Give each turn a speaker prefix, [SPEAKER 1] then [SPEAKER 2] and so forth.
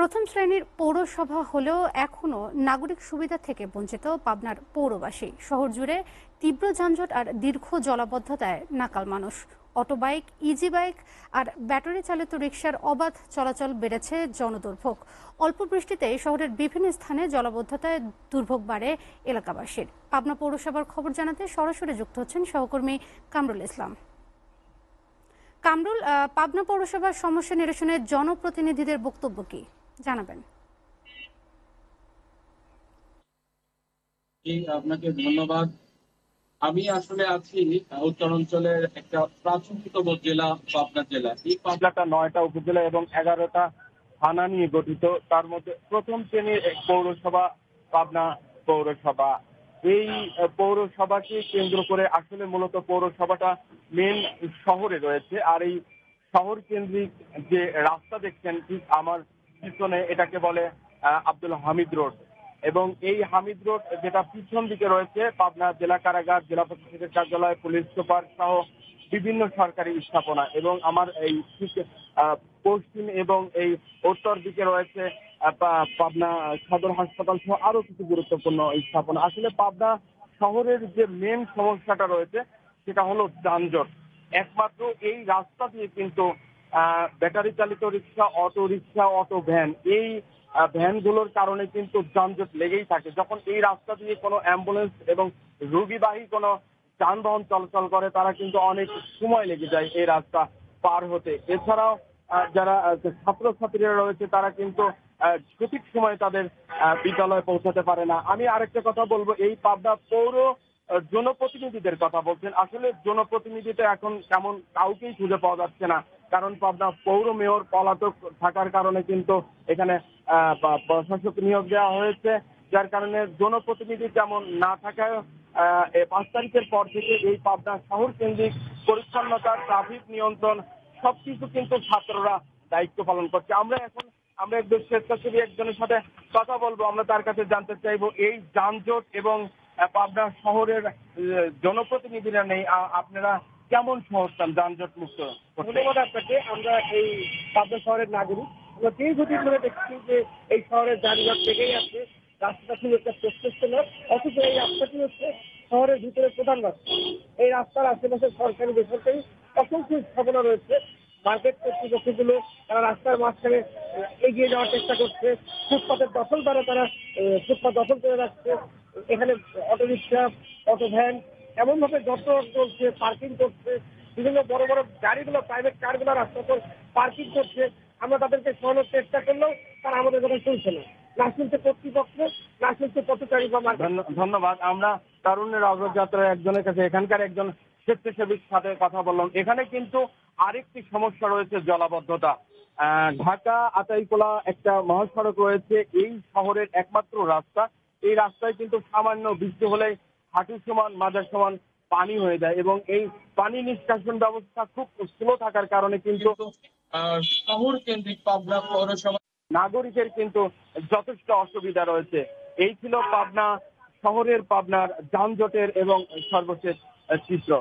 [SPEAKER 1] প্রথম শ্রেণীর পৌরসভা হলেও এখনও নাগরিক সুবিধা থেকে বঞ্চিত পাবনার পৌরবাসী। শহর জুড়ে তীব্র যানজট আর দীর্ঘ জলাবদ্ধতায় নাকাল মানুষ। অটোবাইক, ইজি বাইক আর ব্যাটারি চালিত রিকশার অবাধ চলাচল বেড়েছে জনদুর্ভোগ। অল্প বৃষ্টিতে শহরের বিভিন্ন স্থানে জলাবদ্ধতায় দুর্ভোগ বাড়ে এলাকাবাসীর। পাবনা পৌরসভার খবর জানাতে সরাসরি যুক্ত হচ্ছেন সহকর্মী কামরুল ইসলাম। কামরুল, পাবনা পৌরসভার সমস্যা নিরসনে জনপ্রতিনিধিদের বক্তব্য কি জানাবেন?
[SPEAKER 2] আপনাকে ধন্যবাদ। আমি আসলে আছি উত্তরাঞ্চলের একটা প্রাচীনতম জেলা পাবনা জেলা। এই পাবনাটা 9টা উপজেলা এবং 11টা থানা নিয়ে গঠিত। তার মধ্যে প্রথম শ্রেণীর পৌরসভা পাবনা পৌরসভা। এই পৌরসভাকে কেন্দ্র করে আসলে মূলত পৌরসভাটা মেন শহরে রয়েছে। আর এই শহর কেন্দ্রিক যে রাস্তা দেখছেন ঠিক আমার পিছনে, এটাকে বলে আব্দুল হামিদ রোড। এবং এই হামিদ রোড যেটা পিছন দিকে রয়েছে পাবনা জেলা কারাগার, জেলা প্রশাসকের কার্যালয়, পুলিশ সুপার সহ বিভিন্ন সরকারি স্থাপনা। এবং আমার এই ঠিক পশ্চিম এবং এই উত্তর দিকে রয়েছে পাবনা সদর হাসপাতাল সহ আরো কিছু গুরুত্বপূর্ণ স্থাপনা। আসলে পাবনা শহরের যে মেন সমস্যাটা রয়েছে সেটা হলো যানজট। একমাত্র এই রাস্তা দিয়ে কিন্তু ব্যাটারি চালিত রিক্সা, অটো ভ্যান, এই ভ্যানগুলোর কারণে কিন্তু যানজট লেগেই থাকে। যখন এই রাস্তা দিয়ে কোনো অ্যাম্বুলেন্স এবং রোগীবাহী কোনো যানবাহন চলাচল করে, তারা কিন্তু অনেক সময় লেগে যায় এই রাস্তা পার হতে। এছাড়াও যারা ছাত্রছাত্রীরা রয়েছে তারা কিন্তু সঠিক সময়ে তাদের বিদ্যালয়ে পৌঁছাতে পারে না। আমি আরেকটা কথা বলবো, এই পাবনা পৌর জনপ্রতিনিধিদের কথা বলছেন। আসলে জনপ্রতিনিধিটা এখন তেমন কাউকেই খুঁজে পাওয়া যাচ্ছে না। কারণ পাবনা পৌর মেয়র পলাতক থাকার কারণে কিন্তু এখানে প্রশাসক নিয়োগ দেওয়া হয়েছে, যার কারণে জনপ্রতিনিধি তেমন না থাকায় 5 তারিখের পর থেকে এই পাবনা শহর কেন্দ্রিক পরিচ্ছন্নতা, ট্রাফিক নিয়ন্ত্রণ সবকিছু কিন্তু ছাত্ররা দায়িত্ব পালন করছে। আমরা একজন স্বেচ্ছাসেবী একজনের সাথে কথা বলবো। আমরা তার কাছে জানতে চাইবো এই যানজট এবং পাবনা শহরের জনপ্রতিনিধিরা নেই, আপনারা কেমন সহস্থান যানজট মুক্ত?
[SPEAKER 3] ধন্যবাদ আপনাকে। আমরা এই পাবনা শহরের নাগরিক, আমরা দীর্ঘদিন ধরে দেখছি যে এই শহরের যানজট লেগেই আছে। রাস্তাটা ছিল একটা প্রশস্ত নয়, অথচ এই রাস্তাটি হচ্ছে শহরের ভিতরে প্রধান রাস্তা। এই রাস্তার আশেপাশে সরকারি বেসরকারি অসংখ্য স্থাপনা রয়েছে। মার্কেট কর্তৃপক্ষগুলো তারা রাস্তার মাঝখানে এগিয়ে যাওয়ার চেষ্টা করছে। ফুটপাতের দখল দ্বারা তারা ফুটপাত দখল করে রাখছে। এখানে অটোরিকশা, অটো ভ্যান এমন ভাবে যত চলছে, পার্কিং করছে। বিভিন্ন বড় বড় গাড়িগুলো, প্রাইভেট কারগুলো রাস্তার উপর পার্কিং করছে। আমরা তাদেরকে সরানোর চেষ্টা করলেও তারা আমাদের কথা শুনছে না। না শুনছে কর্তৃপক্ষ, না শুনছে পথচারী বা
[SPEAKER 2] ধন্যবাদ। আমরা তারুণ্যের অগ্রযাত্রার একজনের কাছে, এখানকার একজন স্বেচ্ছাসেবীর সাথে কথা বললাম। এখানে কিন্তু আরেকটি সমস্যা রয়েছে, জলাবদ্ধতা। ঢাকা আতাইকুলা একটা মহাসড়ক রয়েছে, এই শহরের একমাত্র রাস্তা। এই রাস্তায় কিন্তু সামান্য বৃষ্টি হলে হাঁটু সমান, মাজার সমান পানি হয়ে যায় এবং এই পানি নিষ্কাশন ব্যবস্থা খুব স্লো থাকার কারণে কিন্তু শহর কেন্দ্রিক পাবনা পৌরসভা নাগরিকের কিন্তু যথেষ্ট অসুবিধা রয়েছে। এই ছিল পাবনা শহরের পাবনার যানজটের এবং সর্বশেষ চিত্র।